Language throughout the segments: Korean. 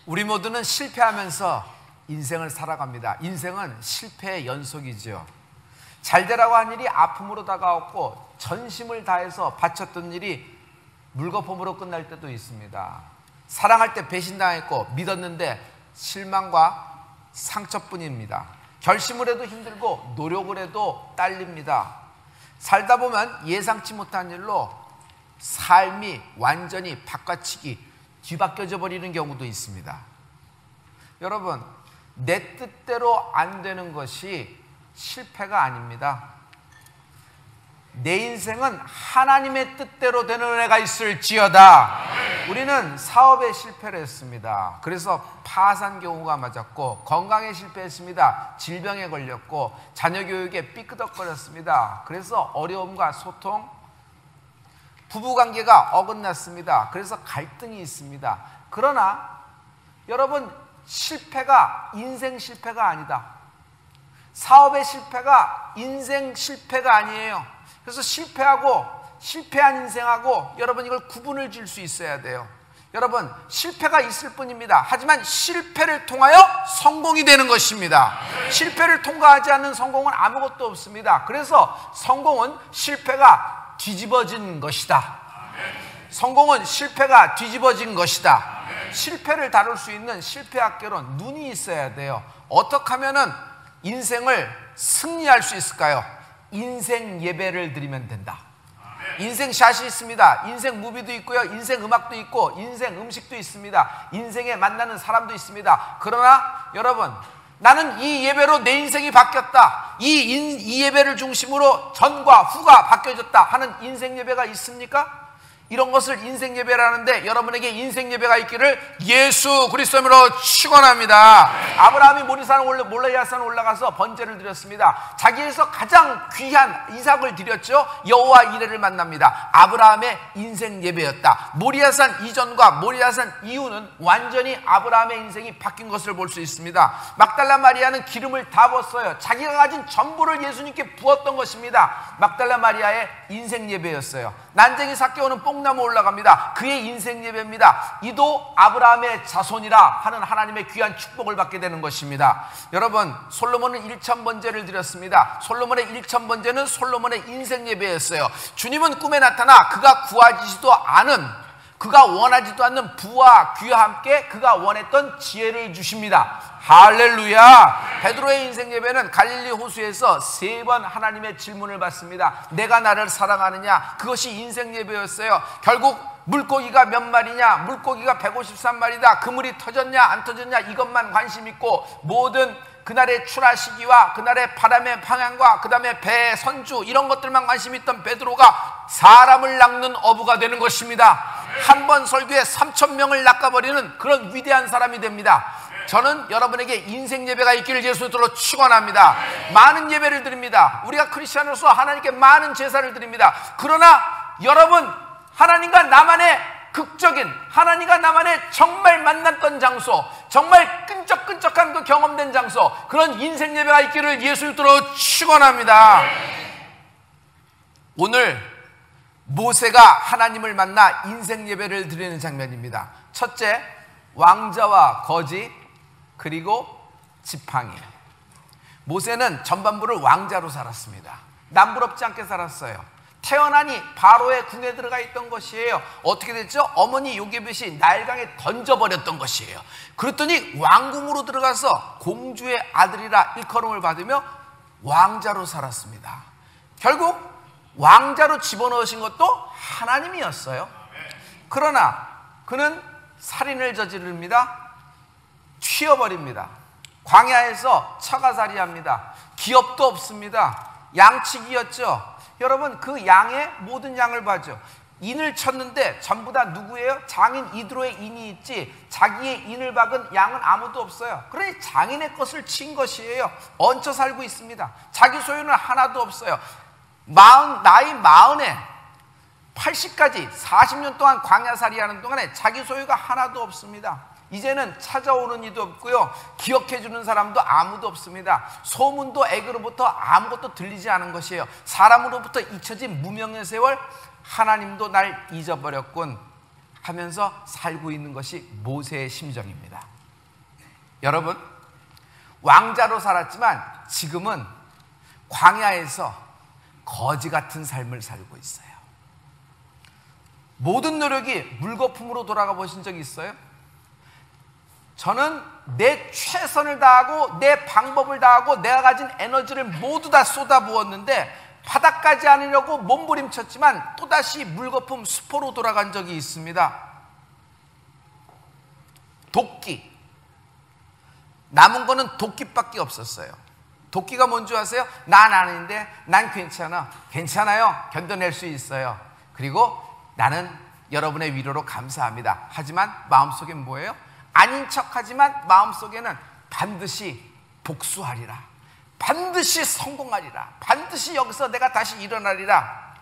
우리 모두는 실패하면서 인생을 살아갑니다. 인생은 실패의 연속이죠. 잘 되라고 한 일이 아픔으로 다가왔고 전심을 다해서 바쳤던 일이 물거품으로 끝날 때도 있습니다. 사랑할 때 배신당했고 믿었는데 실망과 상처뿐입니다. 결심을 해도 힘들고 노력을 해도 딸립니다. 살다 보면 예상치 못한 일로 삶이 완전히 바꿔치기 뒤바뀌어져 버리는 경우도 있습니다. 여러분, 내 뜻대로 안 되는 것이 실패가 아닙니다. 내 인생은 하나님의 뜻대로 되는 은혜가 있을지어다. 우리는 사업에 실패를 했습니다. 그래서 파산 경우가 맞았고, 건강에 실패했습니다. 질병에 걸렸고, 자녀 교육에 삐끄덕거렸습니다. 그래서 어려움과 소통, 부부관계가 어긋났습니다. 그래서 갈등이 있습니다. 그러나 여러분, 실패가 인생 실패가 아니다. 사업의 실패가 인생 실패가 아니에요. 그래서 실패한 인생하고 여러분 이걸 구분을 지을 수 있어야 돼요. 여러분, 실패가 있을 뿐입니다. 하지만 실패를 통하여 성공이 되는 것입니다. 실패를 통과하지 않는 성공은 아무것도 없습니다. 그래서 성공은 실패가 뒤집어진 것이다. 성공은 실패가 뒤집어진 것이다. 실패를 다룰 수 있는 실패학교론 눈이 있어야 돼요. 어떻게 하면은 인생을 승리할 수 있을까요? 인생 예배를 드리면 된다. 인생 샷이 있습니다. 인생 무비도 있고요. 인생 음악도 있고 인생 음식도 있습니다. 인생에 만나는 사람도 있습니다. 그러나 여러분, 나는 이 예배로 내 인생이 바뀌었다. 이 예배를 중심으로 전과 후가 바뀌어졌다 하는 인생 예배가 있습니까? 이런 것을 인생 예배라는데 여러분에게 인생 예배가 있기를 예수 그리스도로 축원합니다. 아브라함이 몰리아산에 올라가서 번제를 드렸습니다. 자기에서 가장 귀한 이삭을 드렸죠. 여호와 이레를 만납니다. 아브라함의 인생 예배였다. 모리아산 이전과 모리아산 이후는 완전히 아브라함의 인생이 바뀐 것을 볼 수 있습니다. 막달라 마리아는 기름을 다 부었어요. 자기가 가진 전부를 예수님께 부었던 것입니다. 막달라 마리아의 인생 예배였어요. 난쟁이 삭개오는 뽕나무 올라갑니다. 그의 인생 예배입니다. 이도 아브라함의 자손이라 하는 하나님의 귀한 축복을 받게 되는 것입니다. 여러분, 솔로몬은 1000번제를 드렸습니다. 솔로몬의 1000번제는 솔로몬의 인생 예배였어요. 주님은 꿈에 나타나 그가 구하지도 않은, 그가 원하지도 않는 부와 귀와 함께 그가 원했던 지혜를 주십니다. 할렐루야. 베드로의 인생 예배는 갈릴리 호수에서 3번 하나님의 질문을 받습니다. 내가 나를 사랑하느냐? 그것이 인생 예배였어요. 결국 물고기가 몇 마리냐? 물고기가 153마리다. 그물이 터졌냐 안 터졌냐 이것만 관심 있고, 모든 그날의 출하 시기와 그날의 바람의 방향과 그 다음에 배의 선주 이런 것들만 관심 있던 베드로가 사람을 낚는 어부가 되는 것입니다. 한 번 설교에 3000명을 낚아버리는 그런 위대한 사람이 됩니다. 저는 여러분에게 인생 예배가 있기를 예수님으로 축원합니다. 많은 예배를 드립니다. 우리가 크리스천으로서 하나님께 많은 제사를 드립니다. 그러나 여러분, 하나님과 나만의 극적인, 하나님과 나만의 정말 만났던 장소, 정말 끈적끈적한 그 경험된 장소, 그런 인생 예배가 있기를 예수님으로 축원합니다. 오늘 모세가 하나님을 만나 인생 예배를 드리는 장면입니다. 첫째, 왕자와 거지, 그리고 지팡이. 모세는 전반부를 왕자로 살았습니다. 남부럽지 않게 살았어요. 태어나니 바로의 궁에 들어가 있던 것이에요. 어떻게 됐죠? 어머니 요게벳이 나일강에 던져버렸던 것이에요. 그랬더니 왕궁으로 들어가서 공주의 아들이라 일컬음을 받으며 왕자로 살았습니다. 결국 왕자로 집어넣으신 것도 하나님이었어요. 그러나 그는 살인을 저지릅니다. 튀어버립니다. 광야에서 처가살이합니다. 기업도 없습니다. 양치기였죠. 여러분, 그 양의 모든 양을 봐죠. 인을 쳤는데 전부 다 누구예요? 장인 이드로의 인이 있지, 자기의 인을 박은 양은 아무도 없어요. 그러니 장인의 것을 친 것이에요. 얹혀 살고 있습니다. 자기 소유는 하나도 없어요. 나이 40에 80까지 40년 동안 광야살이 하는 동안에 자기 소유가 하나도 없습니다. 이제는 찾아오는 이도 없고요, 기억해주는 사람도 아무도 없습니다. 소문도 애교로부터 아무것도 들리지 않은 것이에요. 사람으로부터 잊혀진 무명의 세월, 하나님도 날 잊어버렸군 하면서 살고 있는 것이 모세의 심정입니다. 여러분, 왕자로 살았지만 지금은 광야에서 거지 같은 삶을 살고 있어요. 모든 노력이 물거품으로 돌아가 보신 적이 있어요? 저는 내 최선을 다하고 내 방법을 다하고 내가 가진 에너지를 모두 다 쏟아부었는데 바닥까지 않으려고 몸부림쳤지만 또다시 물거품 수포로 돌아간 적이 있습니다. 도끼. 남은 거는 도끼밖에 없었어요. 도끼가 뭔지 아세요? 난 아닌데 난 괜찮아. 괜찮아요. 견뎌낼 수 있어요. 그리고 나는 여러분의 위로로 감사합니다. 하지만 마음속엔 뭐예요? 아닌 척하지만 마음속에는 반드시 복수하리라. 반드시 성공하리라. 반드시 여기서 내가 다시 일어나리라.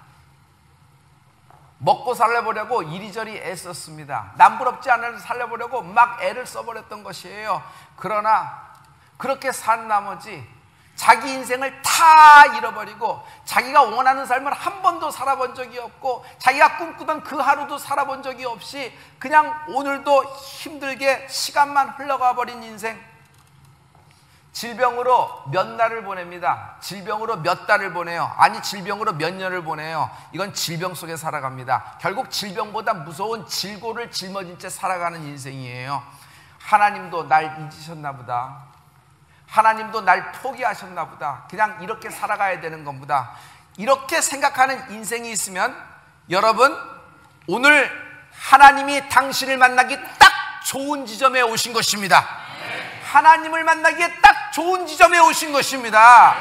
먹고 살려보려고 이리저리 애썼습니다. 남부럽지 않은 살려보려고 막 애를 써버렸던 것이에요. 그러나 그렇게 산 나머지 자기 인생을 다 잃어버리고 자기가 원하는 삶을 한 번도 살아본 적이 없고 자기가 꿈꾸던 그 하루도 살아본 적이 없이 그냥 오늘도 힘들게 시간만 흘러가 버린 인생. 질병으로 몇 날을 보냅니다. 질병으로 몇 달을 보내요. 아니, 질병으로 몇 년을 보내요. 이건 질병 속에 살아갑니다. 결국 질병보다 무서운 질고를 짊어진 채 살아가는 인생이에요. 하나님도 날 잊으셨나 보다. 하나님도 날 포기하셨나 보다. 그냥 이렇게 살아가야 되는 겁니다. 이렇게 생각하는 인생이 있으면 여러분, 오늘 하나님이 당신을 만나기 딱 좋은 지점에 오신 것입니다. 하나님을 만나기에 딱 좋은 지점에 오신 것입니다.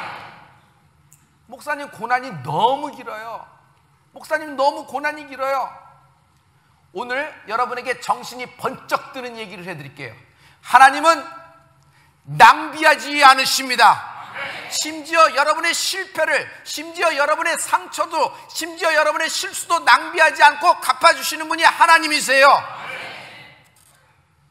목사님, 고난이 너무 길어요. 목사님, 너무 고난이 길어요. 오늘 여러분에게 정신이 번쩍 드는 얘기를 해드릴게요. 하나님은 낭비하지 않으십니다. 심지어 여러분의 실패를, 심지어 여러분의 상처도, 심지어 여러분의 실수도 낭비하지 않고 갚아주시는 분이 하나님이세요.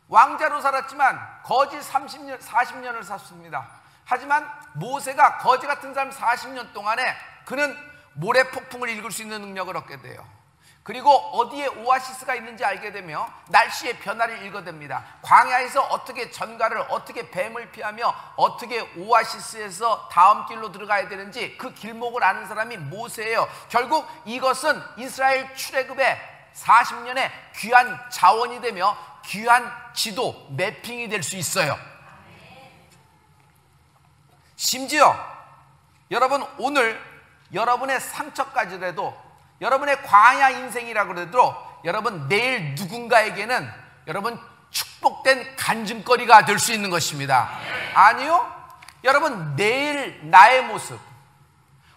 왕자로 살았지만 거지 30년, 40년을 샀습니다. 하지만 모세가 거지 같은 삶 40년 동안에 그는 모래폭풍을 읽을 수 있는 능력을 얻게 돼요. 그리고 어디에 오아시스가 있는지 알게 되며 날씨의 변화를 읽어댑니다. 광야에서 어떻게 전갈을, 어떻게 뱀을 피하며 어떻게 오아시스에서 다음 길로 들어가야 되는지 그 길목을 아는 사람이 모세예요. 결국 이것은 이스라엘 출애굽의 40년의 귀한 자원이 되며 귀한 지도, 매핑이 될 수 있어요. 심지어 여러분, 오늘 여러분의 상처까지라도, 여러분의 광야 인생이라고 해도 여러분 내일 누군가에게는 여러분 축복된 간증거리가 될 수 있는 것입니다. 아니요, 여러분 내일 나의 모습,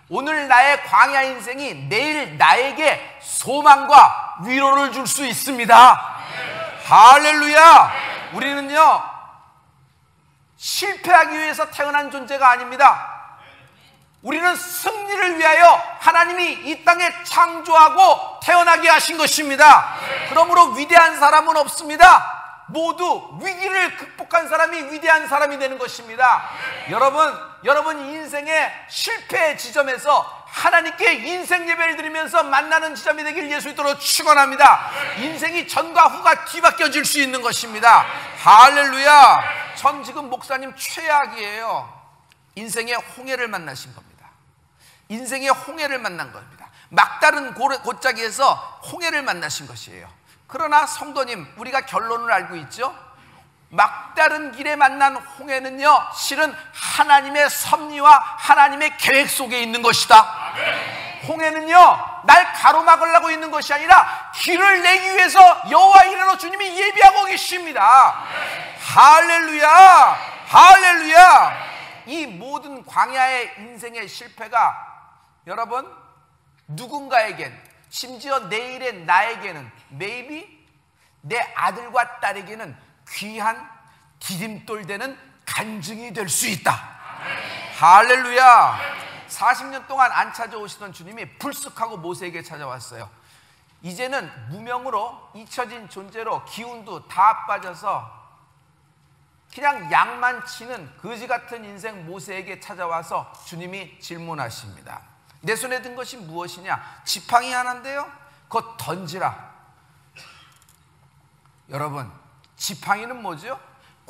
오늘 나의 광야 인생이 내일 나에게 소망과 위로를 줄 수 있습니다. 할렐루야. 우리는요, 실패하기 위해서 태어난 존재가 아닙니다. 우리는 승리를 위하여 하나님이 이 땅에 창조하고 태어나게 하신 것입니다. 그러므로 위대한 사람은 없습니다. 모두 위기를 극복한 사람이 위대한 사람이 되는 것입니다. 여러분 인생의 실패의 지점에서 하나님께 인생 예배를 드리면서 만나는 지점이 되길 예수 이름으로 축원합니다. 인생이 전과 후가 뒤바뀌어질 수 있는 것입니다. 할렐루야. 전 지금 목사님 최악이에요. 인생의 홍해를 만나신 겁니다. 인생의 홍해를 만난 겁니다. 막다른 골짜기에서 홍해를 만나신 것이에요. 그러나 성도님, 우리가 결론을 알고 있죠? 막다른 길에 만난 홍해는요, 실은 하나님의 섭리와 하나님의 계획 속에 있는 것이다. 홍해는요, 날 가로막으려고 있는 것이 아니라 길을 내기 위해서 여호와 이르러 주님이 예비하고 계십니다. 할렐루야, 할렐루야. 이 모든 광야의 인생의 실패가 여러분 누군가에겐, 심지어 내일의 나에게는, maybe 내 아들과 딸에게는 귀한 디딤돌 되는 간증이 될 수 있다. 할렐루야. 40년 동안 안 찾아오시던 주님이 불쑥하고 모세에게 찾아왔어요. 이제는 무명으로 잊혀진 존재로 기운도 다 빠져서 그냥 양만 치는 거지 같은 인생 모세에게 찾아와서 주님이 질문하십니다. 내 손에 든 것이 무엇이냐? 지팡이 하나인데요, 그거 던지라. 여러분, 지팡이는 뭐죠?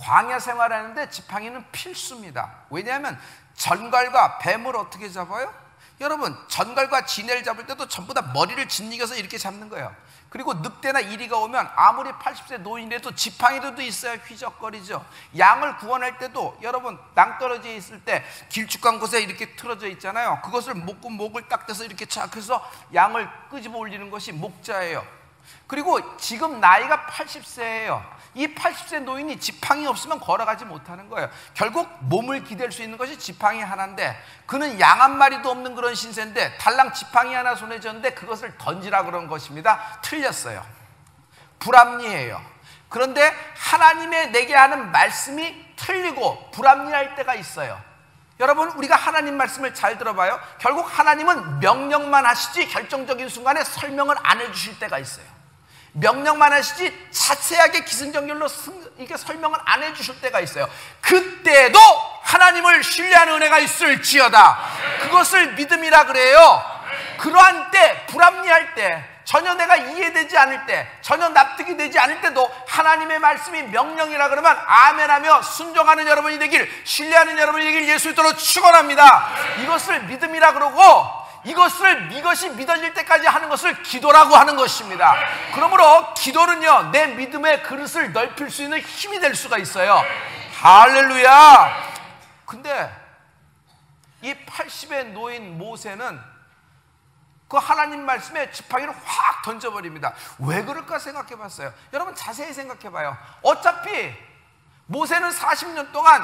광야 생활하는데 지팡이는 필수입니다. 왜냐하면 전갈과 뱀을 어떻게 잡아요? 여러분, 전갈과 지네를 잡을 때도 전부 다 머리를 짓이겨서 이렇게 잡는 거예요. 그리고 늑대나 이리가 오면 아무리 80세 노인이라도 지팡이라도 있어야 휘적거리죠. 양을 구원할 때도 여러분, 낭떠러져 있을 때 길쭉한 곳에 이렇게 틀어져 있잖아요. 그것을 목을 딱 대서 이렇게 착 해서 양을 끄집어 올리는 것이 목자예요. 그리고 지금 나이가 80세예요. 이 80세 노인이 지팡이 없으면 걸어가지 못하는 거예요. 결국 몸을 기댈 수 있는 것이 지팡이 하나인데, 그는 양 한 마리도 없는 그런 신세인데 달랑 지팡이 하나 손에 쥐었는데 그것을 던지라 그런 것입니다. 틀렸어요. 불합리해요. 그런데 하나님의 내게 하는 말씀이 틀리고 불합리할 때가 있어요. 여러분, 우리가 하나님 말씀을 잘 들어봐요. 결국 하나님은 명령만 하시지 결정적인 순간에 설명을 안 해주실 때가 있어요. 명령만 하시지 자세하게 기승전결로 이렇게 설명을 안 해주실 때가 있어요. 그때도 하나님을 신뢰하는 은혜가 있을지어다. 그것을 믿음이라 그래요. 그러한 때, 불합리할 때, 전혀 내가 이해되지 않을 때, 전혀 납득이 되지 않을 때도 하나님의 말씀이 명령이라 그러면 아멘하며 순종하는 여러분이 되길, 신뢰하는 여러분이 되길 예수님으로 축원합니다. 이것을 믿음이라 그러고, 이것이 믿어질 때까지 하는 것을 기도라고 하는 것입니다. 그러므로 기도는요, 내 믿음의 그릇을 넓힐 수 있는 힘이 될 수가 있어요. 할렐루야. 근데 이 80의 노인 모세는 그 하나님 말씀에 지팡이를 확 던져버립니다. 왜 그럴까 생각해 봤어요. 여러분, 자세히 생각해 봐요. 어차피 모세는 40년 동안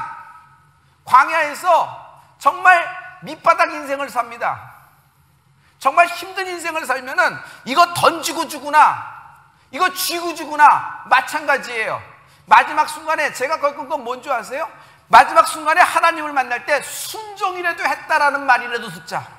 광야에서 정말 밑바닥 인생을 삽니다. 정말 힘든 인생을 살면은 이거 던지고 주구나, 이거 쥐고 주구나 마찬가지예요. 마지막 순간에 제가 겪은 건 뭔지 아세요? 마지막 순간에 하나님을 만날 때 순종이라도 했다라는 말이라도 듣자.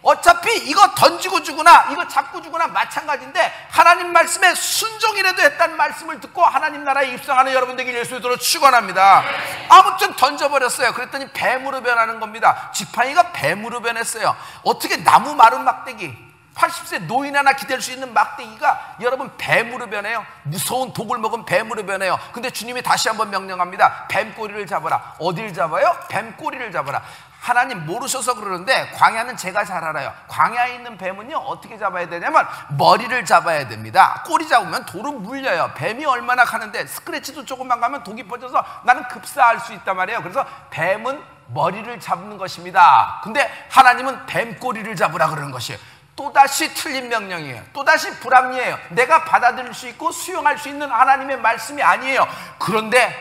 어차피 이거 던지고 주구나, 이거 잡고 주구나 마찬가지인데 하나님 말씀에 순종이라도 했다는 말씀을 듣고 하나님 나라에 입성하는 여러분 되길 예수님으로 축원합니다. 아무튼 던져버렸어요. 그랬더니 뱀으로 변하는 겁니다. 지팡이가 뱀으로 변했어요. 어떻게 나무 마른 막대기, 80세 노인 하나 기댈 수 있는 막대기가 여러분 뱀으로 변해요? 무서운 독을 먹은 뱀으로 변해요. 근데 주님이 다시 한번 명령합니다. 뱀꼬리를 잡아라. 어딜 잡아요? 뱀꼬리를 잡아라. 하나님 모르셔서 그러는데 광야는 제가 잘 알아요. 광야에 있는 뱀은요, 어떻게 잡아야 되냐면 머리를 잡아야 됩니다. 꼬리 잡으면 돌은 물려요. 뱀이 얼마나 가는데 스크래치도 조금만 가면 독이 퍼져서 나는 급사할 수 있단 말이에요. 그래서 뱀은 머리를 잡는 것입니다. 근데 하나님은 뱀 꼬리를 잡으라 그러는 것이에요. 또다시 틀린 명령이에요. 또다시 불합리해요. 내가 받아들일 수 있고 수용할 수 있는 하나님의 말씀이 아니에요. 그런데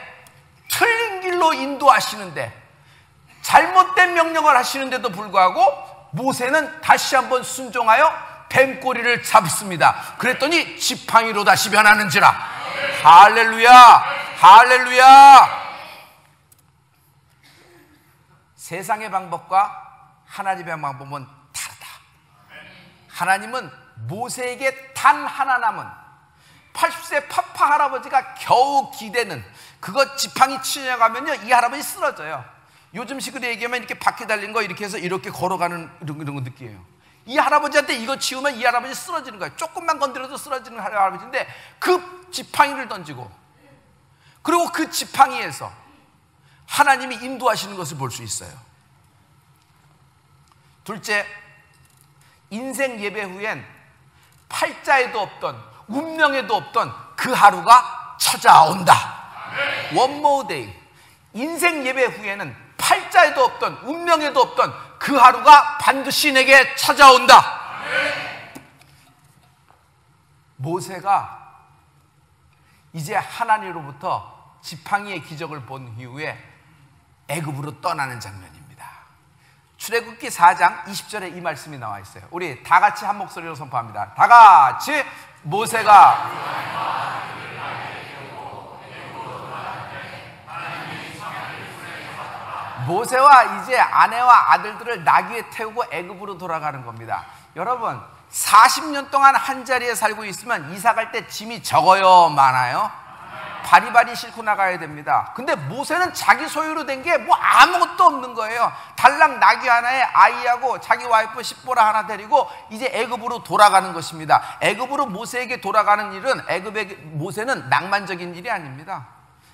틀린 길로 인도하시는데, 잘못된 명령을 하시는데도 불구하고 모세는 다시 한번 순종하여 뱀꼬리를 잡습니다. 그랬더니 지팡이로 다시 변하는지라. 할렐루야, 할렐루야. 세상의 방법과 하나님의 방법은 다르다. 하나님은 모세에게 단 하나 남은 80세 파파 할아버지가 겨우 기대는 그것 지팡이 치려가면요, 이 할아버지 쓰러져요. 요즘식으로 얘기하면 이렇게 바퀴 달린 거 이렇게 해서 이렇게 걸어가는 이런 거 느끼해요. 이 할아버지한테 이거 치우면 이 할아버지 쓰러지는 거예요. 조금만 건드려도 쓰러지는 할아버지인데 그 지팡이를 던지고, 그리고 그 지팡이에서 하나님이 인도하시는 것을 볼 수 있어요. 둘째, 인생 예배 후엔 팔자에도 없던 운명에도 없던 그 하루가 찾아온다. One more day. 인생 예배 후에는 팔자에도 없던 운명에도 없던 그 하루가 반드시 내게 찾아온다. 모세가 이제 하나님으로부터 지팡이의 기적을 본 이후에 애굽으로 떠나는 장면입니다. 출애굽기 4장 20절에 이 말씀이 나와 있어요. 우리 다 같이 한 목소리로 선포합니다. 다 같이. 모세가 모세와 이제 아내와 아들들을 나귀에 태우고 애굽으로 돌아가는 겁니다. 여러분, 40년 동안 한 자리에 살고 있으면 이사 갈 때 짐이 적어요, 많아요? 바리바리 싣고 나가야 됩니다. 근데 모세는 자기 소유로 된 게 뭐 아무것도 없는 거예요. 달랑 나귀 하나에 아이하고 자기 와이프 십보라 하나 데리고 이제 애굽으로 돌아가는 것입니다. 애굽으로 모세에게 돌아가는 일은, 애굽의 모세는 낭만적인 일이 아닙니다.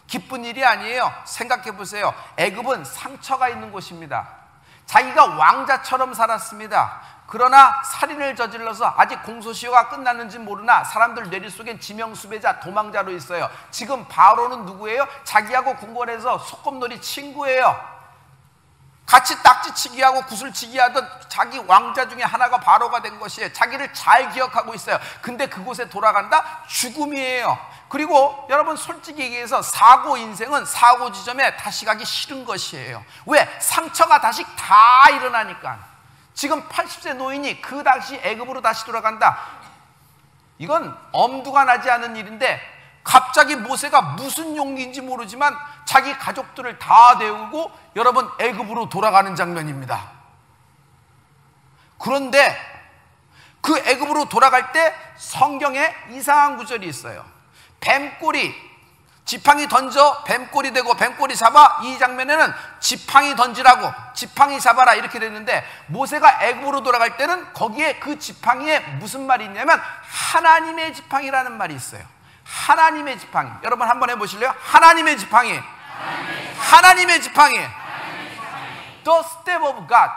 기쁜 일이 아니에요. 생각해 보세요. 애굽은 상처가 있는 곳입니다. 자기가 왕자처럼 살았습니다. 그러나 살인을 저질러서 아직 공소시효가 끝났는지 모르나 사람들 뇌리 속엔 지명수배자, 도망자로 있어요. 지금 바로는 누구예요? 자기하고 궁궐에서 소꿉놀이 친구예요. 같이 딱지치기하고 구슬치기 하던 자기 왕자 중에 하나가 바로가 된 것이에요. 자기를 잘 기억하고 있어요. 근데 그곳에 돌아간다? 죽음이에요. 그리고 여러분 솔직히 얘기해서 사고 인생은 사고 지점에 다시 가기 싫은 것이에요. 왜? 상처가 다시 다 일어나니까. 지금 80세 노인이 그 당시 애굽으로 다시 돌아간다. 이건 엄두가 나지 않은 일인데 갑자기 모세가 무슨 용기인지 모르지만 자기 가족들을 다 데우고 여러분 애굽으로 돌아가는 장면입니다. 그런데 그 애굽으로 돌아갈 때 성경에 이상한 구절이 있어요. 뱀꼬리, 지팡이 던져 뱀꼬리 되고 뱀꼬리 잡아. 이 장면에는 지팡이 던지라고, 지팡이 잡아라 이렇게 됐는데 모세가 애굽으로 돌아갈 때는 거기에 그 지팡이에 무슨 말이 있냐면 하나님의 지팡이라는 말이 있어요. 하나님의 지팡이. 여러분 한번 해보실래요? 하나님의 지팡이. 하나님의 지팡이. The step of God.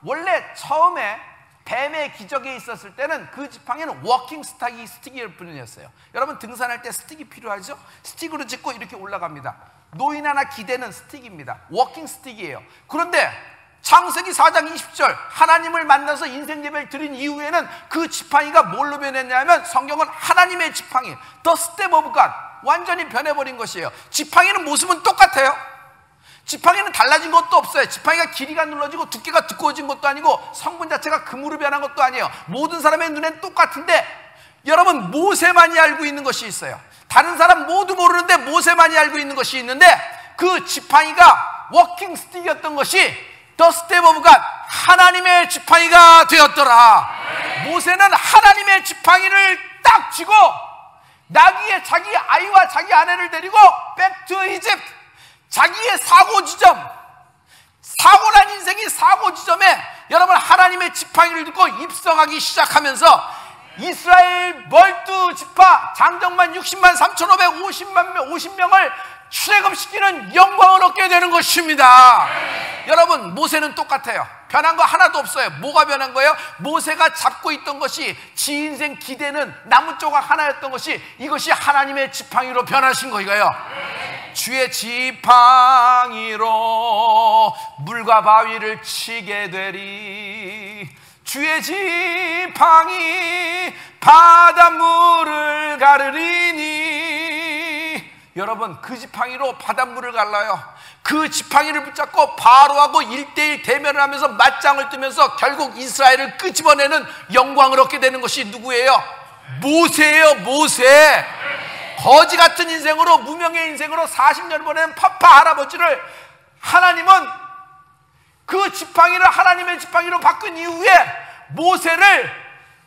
원래 처음에 뱀의 기적이 있었을 때는 그 지팡이는 워킹 스틱일 뿐이었어요. 여러분 등산할 때 스틱이 필요하죠? 스틱으로 짚고 이렇게 올라갑니다. 노인 하나 기대는 스틱입니다. 워킹 스틱이에요. 그런데 창세기 4장 20절 하나님을 만나서 인생 예배를 드린 이후에는 그 지팡이가 뭘로 변했냐면 성경은 하나님의 지팡이, The step of God, 완전히 변해버린 것이에요. 지팡이는 모습은 똑같아요. 지팡이는 달라진 것도 없어요. 지팡이가 길이가 눌러지고 두께가 두꺼워진 것도 아니고 성분 자체가 금으로 변한 것도 아니에요. 모든 사람의 눈엔 똑같은데 여러분 모세만이 알고 있는 것이 있어요. 다른 사람 모두 모르는데 모세만이 알고 있는 것이 있는데 그 지팡이가 워킹 스틱이었던 것이 The step of God, 하나님의 지팡이가 되었더라. 모세는 하나님의 지팡이를 딱 쥐고 나귀에 자기 아이와 자기 아내를 데리고 back to Egypt, 자기의 사고 지점, 사고난 인생이 사고 지점에 여러분 하나님의 지팡이를 들고 입성하기 시작하면서 이스라엘 멀두 지파 장정만 60만 3,550명을 출애굽시키는 영광을 얻게 되는 것입니다. 여러분 모세는 똑같아요. 변한 거 하나도 없어요. 뭐가 변한 거예요? 모세가 잡고 있던 것이 지 인생 기대는 나무 조각 하나였던 것이 이것이 하나님의 지팡이로 변하신 거예요. 주의 지팡이로 물과 바위를 치게 되리. 주의 지팡이 바닷물을 가르리니. 여러분 그 지팡이로 바닷물을 갈라요. 그 지팡이를 붙잡고 바로하고 1대1 대면을 하면서 맞짱을 뜨면서 결국 이스라엘을 끄집어내는 영광을 얻게 되는 것이 누구예요? 모세예요. 모세. 거지 같은 인생으로, 무명의 인생으로 40년 보낸 파파 할아버지를 하나님은 그 지팡이를 하나님의 지팡이로 바꾼 이후에 모세를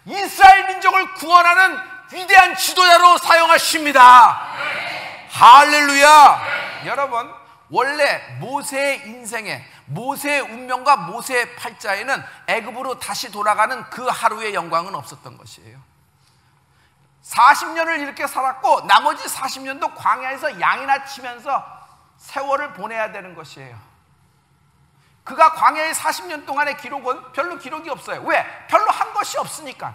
이스라엘 민족을 구원하는 위대한 지도자로 사용하십니다. 할렐루야. 여러분 원래 모세의 인생에, 모세의 운명과 모세의 팔자에는 애굽으로 다시 돌아가는 그 하루의 영광은 없었던 것이에요. 40년을 이렇게 살았고 나머지 40년도 광야에서 양이나 치면서 세월을 보내야 되는 것이에요. 그가 광야의 40년 동안의 기록은 별로 기록이 없어요. 왜? 별로 한 것이 없으니까.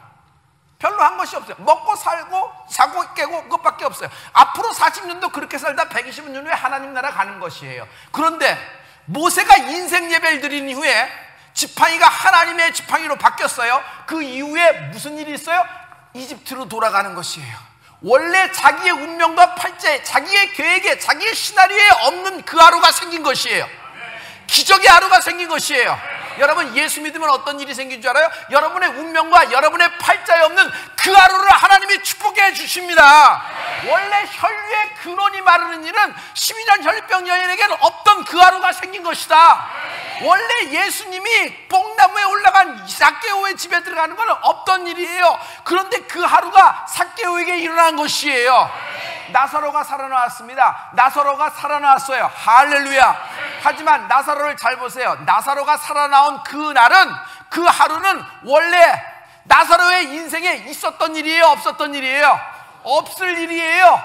별로 한 것이 없어요. 먹고 살고 자고 깨고 그것밖에 없어요. 앞으로 40년도 그렇게 살다 120년 후에 하나님 나라 가는 것이에요. 그런데 모세가 인생 예배를 드린 이후에 지팡이가 하나님의 지팡이로 바뀌었어요. 그 이후에 무슨 일이 있어요? 이집트로 돌아가는 것이에요. 원래 자기의 운명과 팔자에, 자기의 계획에, 자기의 시나리오에 없는 그 하루가 생긴 것이에요. 기적의 하루가 생긴 것이에요. 여러분 예수 믿으면 어떤 일이 생긴 줄 알아요? 여러분의 운명과 여러분의 팔자에 없는 그 하루를 하나님이 축복해 주십니다. 원래 혈류의 근원이 마르는 일은 12년 혈병 여인에게는 없던 그 하루가 생긴 것이다. 원래 예수님이 뽕나무에 올라간 삭개오의 집에 들어가는 건 없던 일이에요. 그런데 그 하루가 삭개오에게 일어난 것이에요. 나사로가 살아나왔습니다. 나사로가 살아나왔어요. 할렐루야. 하지만 나사로를 잘 보세요. 나사로가 살아나온 그 날은, 그 하루는 원래 나사로의 인생에 있었던 일이에요? 없었던 일이에요? 없을 일이에요.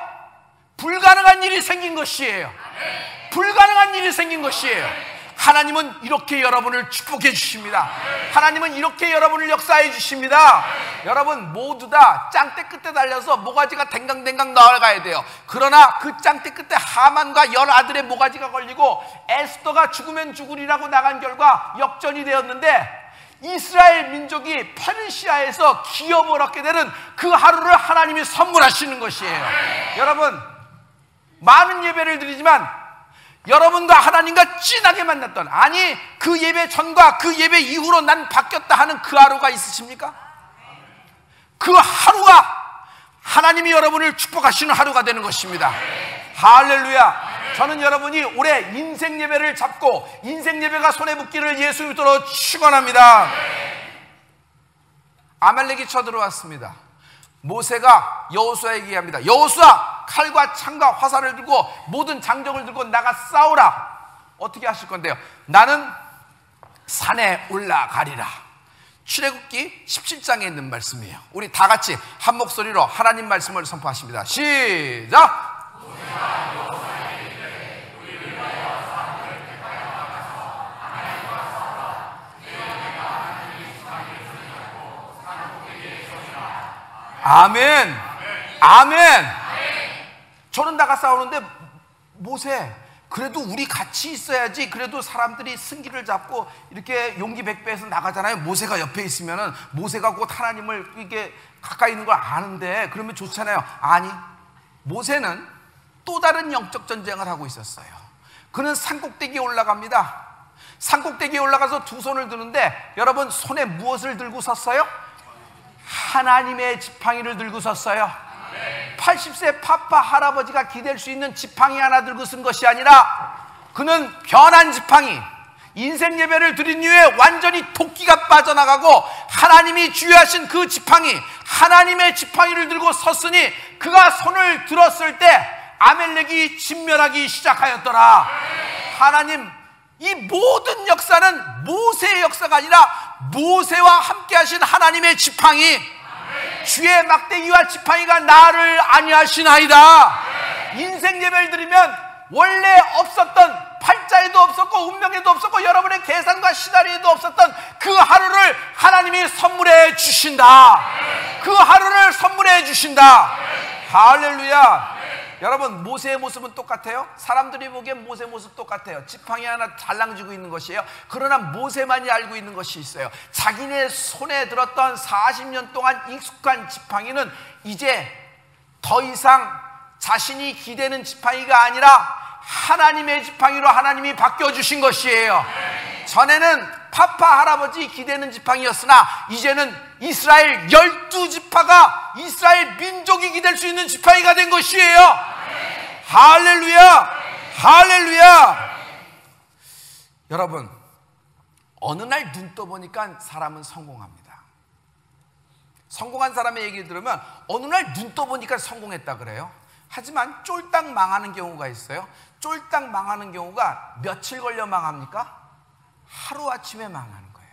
불가능한 일이 생긴 것이에요. 불가능한 일이 생긴 것이에요. 하나님은 이렇게 여러분을 축복해 주십니다. 하나님은 이렇게 여러분을 역사해 주십니다. 여러분 모두 다 짱대 끝에 달려서 모가지가 댕강댕강 나아가야 돼요. 그러나 그 짱대 끝에 하만과 열 아들의 모가지가 걸리고 에스더가 죽으면 죽으리라고 나간 결과 역전이 되었는데, 이스라엘 민족이 페르시아에서 기업을 얻게 되는 그 하루를 하나님이 선물하시는 것이에요. 여러분, 많은 예배를 드리지만 여러분과 하나님과 진하게 만났던, 아니 그 예배 전과 그 예배 이후로 난 바뀌었다 하는 그 하루가 있으십니까? 그 하루가 하나님이 여러분을 축복하시는 하루가 되는 것입니다. 할렐루야. 저는 여러분이 올해 인생 예배를 잡고 인생 예배가 손에 붙기를 예수 믿도록 축원합니다. 아말렉이 쳐들어왔습니다. 모세가 여호수아에게 얘기합니다. 여호수아, 칼과 창과 화살을 들고 모든 장정을 들고 나가 싸우라. 어떻게 하실 건데요? 나는 산에 올라가리라. 출애굽기 17장에 있는 말씀이에요. 우리 다 같이 한 목소리로 하나님 말씀을 선포하십니다. 시작. 아멘. 아멘. 저는 나가 싸우는데, 모세, 그래도 우리 같이 있어야지. 그래도 사람들이 승기를 잡고 이렇게 용기 백배해서 나가잖아요. 모세가 옆에 있으면은, 모세가 곧 하나님을 이렇게 가까이 있는 걸 아는데 그러면 좋잖아요. 아니, 모세는 또 다른 영적 전쟁을 하고 있었어요. 그는 산꼭대기에 올라갑니다. 산꼭대기에 올라가서 두 손을 드는데, 여러분 손에 무엇을 들고 섰어요? 하나님의 지팡이를 들고 섰어요. 80세 파파 할아버지가 기댈 수 있는 지팡이 하나 들고 쓴 것이 아니라, 그는 변한 지팡이, 인생 예배를 드린 이후에 완전히 도끼가 빠져나가고 하나님이 주유하신 그 지팡이, 하나님의 지팡이를 들고 섰으니, 그가 손을 들었을 때 아멜렉이 진멸하기 시작하였더라. 하나님, 이 모든 역사는 모세의 역사가 아니라 모세와 함께 하신 하나님의 지팡이, 주의 막대기와 지팡이가 나를 안위하시나이다. 인생 예배를 드리면 원래 없었던, 팔자에도 없었고 운명에도 없었고 여러분의 계산과 시나리오에도 없었던 그 하루를 하나님이 선물해 주신다. 그 하루를 선물해 주신다. 할렐루야. 여러분, 모세의 모습은 똑같아요. 사람들이 보기엔 모세 모습 똑같아요. 지팡이 하나 달랑쥐고 있는 것이에요. 그러나 모세만이 알고 있는 것이 있어요. 자기네 손에 들었던 40년 동안 익숙한 지팡이는 이제 더 이상 자신이 기대는 지팡이가 아니라 하나님의 지팡이로 하나님이 바뀌어주신 것이에요. 전에는 파파 할아버지 기대는 지팡이였으나 이제는 이스라엘 12지파가 이스라엘 민족이 기댈 수 있는 지팡이가 된 것이에요. 할렐루야. 할렐루야. 여러분, 어느 날 눈 떠보니까 사람은 성공합니다. 성공한 사람의 얘기 들으면 어느 날 눈 떠보니까 성공했다 그래요. 하지만 쫄딱 망하는 경우가 있어요. 쫄딱 망하는 경우가 며칠 걸려 망합니까? 하루아침에 망하는 거예요.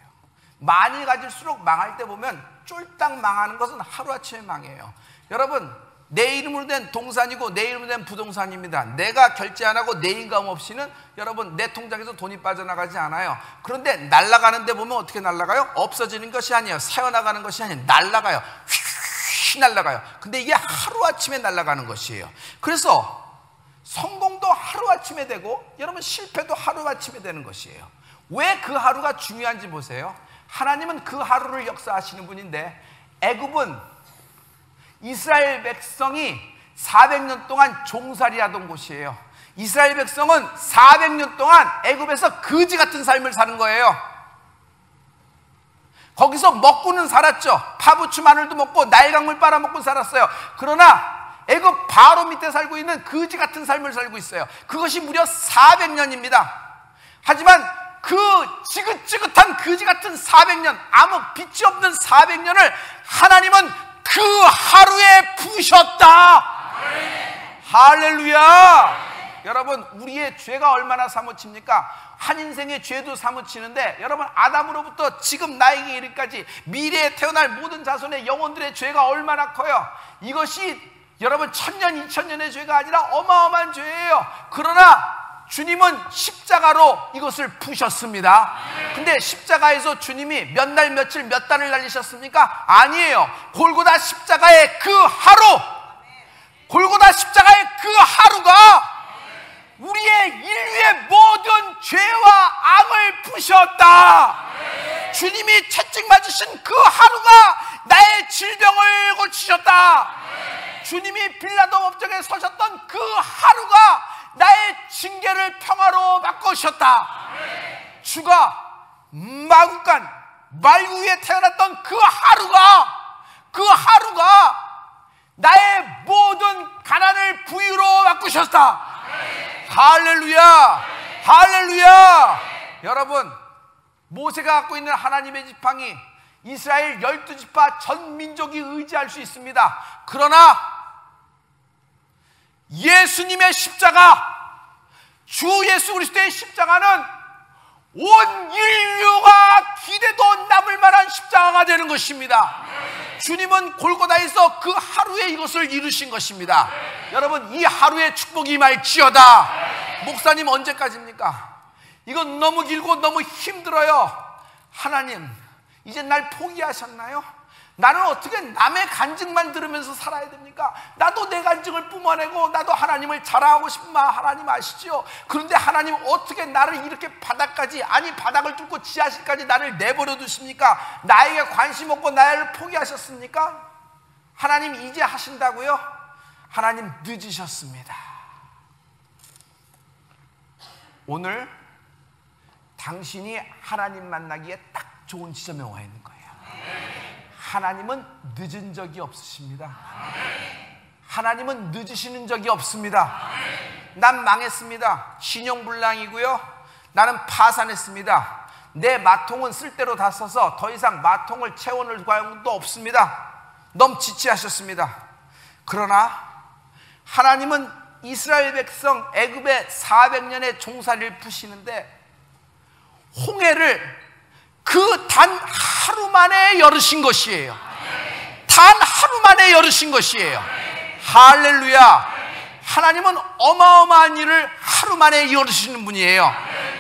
많이 가질수록 망할 때 보면 쫄딱 망하는 것은 하루아침에 망해요. 여러분, 내 이름으로 된 동산이고 내 이름으로 된 부동산입니다. 내가 결제 안 하고 내 인감 없이는 여러분 내 통장에서 돈이 빠져나가지 않아요. 그런데 날아가는데 보면 어떻게 날아가요? 없어지는 것이 아니에요. 새어나가는 것이 아니에요. 날아가요. 휙 날아가요. 근데 이게 하루아침에 날아가는 것이에요. 그래서 성공도 하루아침에 되고 여러분 실패도 하루아침에 되는 것이에요. 왜 그 하루가 중요한지 보세요. 하나님은 그 하루를 역사하시는 분인데, 애굽은 이스라엘 백성이 400년 동안 종살이 하던 곳이에요. 이스라엘 백성은 400년 동안 애굽에서 거지 같은 삶을 사는 거예요. 거기서 먹고는 살았죠. 파부추 마늘도 먹고 날강물 빨아먹고 살았어요. 그러나 애굽 바로 밑에 살고 있는 거지 같은 삶을 살고 있어요. 그것이 무려 400년입니다. 하지만 그 지긋지긋한 거지 같은 400년, 아무 빛이 없는 400년을 하나님은 그 하루에 부으셨다. 할렐루야. 여러분, 우리의 죄가 얼마나 사무칩니까? 한 인생의 죄도 사무치는데, 여러분 아담으로부터 지금 나에게 이르기까지 미래에 태어날 모든 자손의 영혼들의 죄가 얼마나 커요. 이것이 여러분 1000년, 2000년의 죄가 아니라 어마어마한 죄예요. 그러나 주님은 십자가로 이것을 푸셨습니다. 근데 십자가에서 주님이 몇 날, 며칠, 몇 달을 날리셨습니까? 아니에요. 골고다 십자가의 그 하루, 골고다 십자가의 그 하루가 우리의 인류의 모든 죄와 악을 푸셨다. 주님이 채찍 맞으신 그 하루가 나의 질병을 고치셨다. 주님이 빌라도 법정에 서셨던 그 하루가 나의 징계를 평화로 바꾸셨다. 주가 마구간 말구에 태어났던 그 하루가 나의 모든 가난을 부유로 바꾸셨다. 할렐루야, 할렐루야. 여러분, 모세가 갖고 있는 하나님의 지팡이, 이스라엘 12지파 전 민족이 의지할 수 있습니다. 그러나 예수님의 십자가, 주 예수 그리스도의 십자가는 온 인류가 기대도 남을 만한 십자가가 되는 것입니다. 주님은 골고다에서 그 하루에 이것을 이루신 것입니다. 여러분, 이 하루의 축복이 임할지어다. 목사님, 언제까지입니까? 이건 너무 길고 너무 힘들어요. 하나님, 이제 날 포기하셨나요? 나는 어떻게 남의 간증만 들으면서 살아야 됩니까? 나도 내 간증을 뿜어내고 나도 하나님을 자랑하고 싶은 마음 하나님 아시죠? 그런데 하나님 어떻게 나를 이렇게 바닥까지, 아니 바닥을 뚫고 지하실까지 나를 내버려 두십니까? 나에게 관심 없고 나를 포기하셨습니까? 하나님 이제 하신다고요? 하나님 늦으셨습니다. 오늘 당신이 하나님 만나기에 딱 좋은 지점에 와 있는 거예요. 하나님은 늦은 적이 없으십니다. 하나님은 늦으시는 적이 없습니다. 난 망했습니다. 신용불량이고요. 나는 파산했습니다. 내 마통은 쓸대로 다 써서 더 이상 마통을 채워낼 과용도 없습니다. 넘치치하셨습니다. 그러나 하나님은 이스라엘 백성 애굽에 400년의 종살이를 푸시는데 홍해를 그 단 하루 만에 열으신 것이에요. 단 하루 만에 열으신 것이에요. 할렐루야. 하나님은 어마어마한 일을 하루 만에 열으시는 분이에요.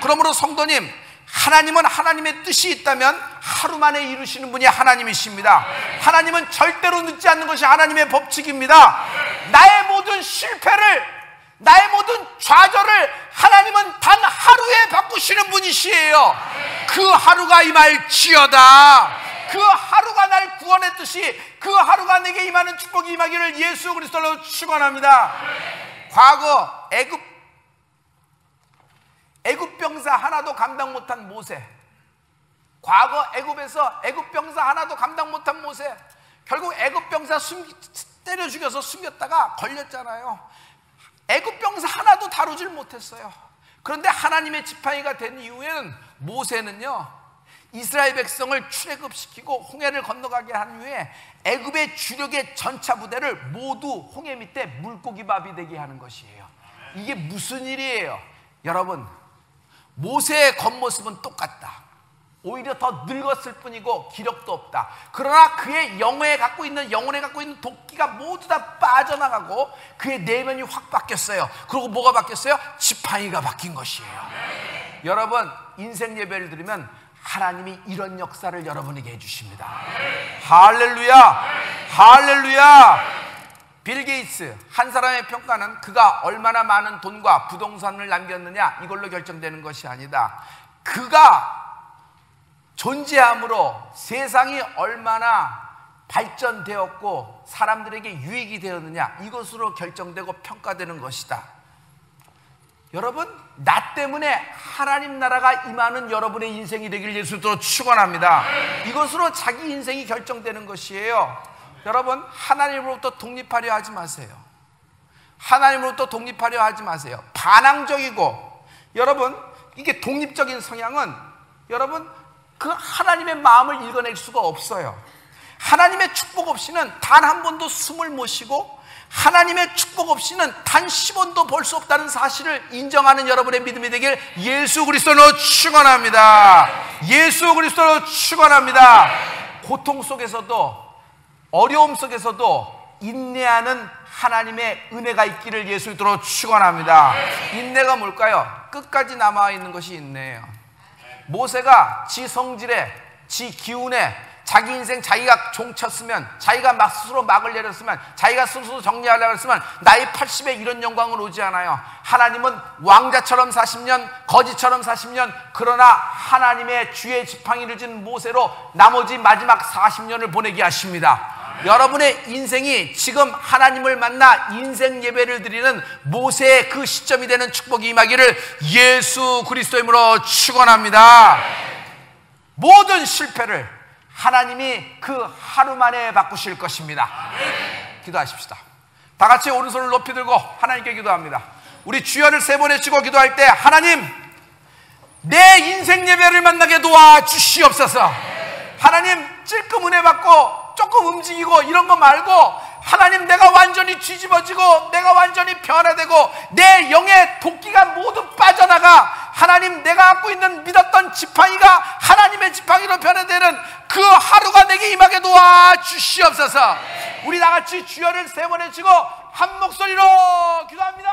그러므로 성도님, 하나님은 하나님의 뜻이 있다면 하루 만에 이루시는 분이 하나님이십니다. 하나님은 절대로 늦지 않는 것이 하나님의 법칙입니다. 나의 모든 실패를, 나의 모든 좌절을 하나님은 단 하루에 바꾸시는 분이시에요. 그 하루가 임할지어다. 그 하루가 날 구원했듯이 그 하루가 내게 임하는 축복이 임하기를 예수 그리스도로 축원합니다. 과거 애굽 병사 하나도 감당 못한 모세, 과거 애굽에서 애굽 병사 하나도 감당 못한 모세, 결국 애굽 병사 때려 죽여서 숨겼다가 걸렸잖아요. 애굽 병사 하나도 다루질 못했어요. 그런데 하나님의 지팡이가 된 이후에는 모세는요, 이스라엘 백성을 출애굽시키고 홍해를 건너가게 한 후에 애굽의 주력의 전차 부대를 모두 홍해 밑에 물고기밥이 되게 하는 것이에요. 이게 무슨 일이에요? 여러분, 모세의 겉모습은 똑같다. 오히려 더 늙었을 뿐이고 기력도 없다. 그러나 그의 영혼에 갖고 있는 도끼가 모두 다 빠져나가고 그의 내면이 확 바뀌었어요. 그리고 뭐가 바뀌었어요? 지팡이가 바뀐 것이에요. 여러분, 인생 예배를 드리면 하나님이 이런 역사를 여러분에게 해주십니다. 할렐루야, 할렐루야. 빌 게이츠 한 사람의 평가는 그가 얼마나 많은 돈과 부동산을 남겼느냐 이걸로 결정되는 것이 아니다. 그가 존재함으로 세상이 얼마나 발전되었고 사람들에게 유익이 되었느냐 이것으로 결정되고 평가되는 것이다. 여러분, 나 때문에 하나님 나라가 임하는 여러분의 인생이 되길 예수로 축원합니다. 이것으로 자기 인생이 결정되는 것이에요. 여러분, 하나님으로부터 독립하려 하지 마세요. 하나님으로부터 독립하려 하지 마세요. 반항적이고, 여러분, 이게 독립적인 성향은 여러분 그 하나님의 마음을 읽어낼 수가 없어요. 하나님의 축복 없이는 단 한 번도 숨을 못 쉬고 하나님의 축복 없이는 단 10원도 벌 수 없다는 사실을 인정하는 여러분의 믿음이 되길 예수 그리스도로 축원합니다. 예수 그리스도로 축원합니다. 고통 속에서도, 어려움 속에서도, 인내하는 하나님의 은혜가 있기를 예수 이름으로 축원합니다. 인내가 뭘까요? 끝까지 남아있는 것이 인내예요. 모세가 지 성질에, 지 기운에, 자기 인생 자기가 종쳤으면, 자기가 막 스스로 막을 내렸으면, 자기가 스스로 정리하려고 했으면 나이 80에 이런 영광은 오지 않아요. 하나님은 왕자처럼 40년, 거지처럼 40년, 그러나 하나님의 주의 지팡이를 진 모세로 나머지 마지막 40년을 보내게 하십니다. 여러분의 인생이 지금 하나님을 만나 인생 예배를 드리는 모세의 그 시점이 되는 축복이 임하기를 예수 그리스도의 이름으로 축원합니다. 모든 실패를 하나님이 그 하루 만에 바꾸실 것입니다. 기도하십시다. 다 같이 오른손을 높이 들고 하나님께 기도합니다. 우리 주여를 3번 외치고 기도할 때, 하나님, 내 인생 예배를 만나게 도와주시옵소서. 하나님, 찔끔 은혜 받고 조금 움직이고 이런 거 말고, 하나님, 내가 완전히 뒤집어지고 내가 완전히 변화되고 내 영의 도끼가 모두 빠져나가 하나님, 내가 갖고 있는 믿었던 지팡이가 하나님의 지팡이로 변화되는 그 하루가 내게 임하게 도와주시옵소서. 우리 다같이 주여를 3번 외치고 한 목소리로 기도합니다.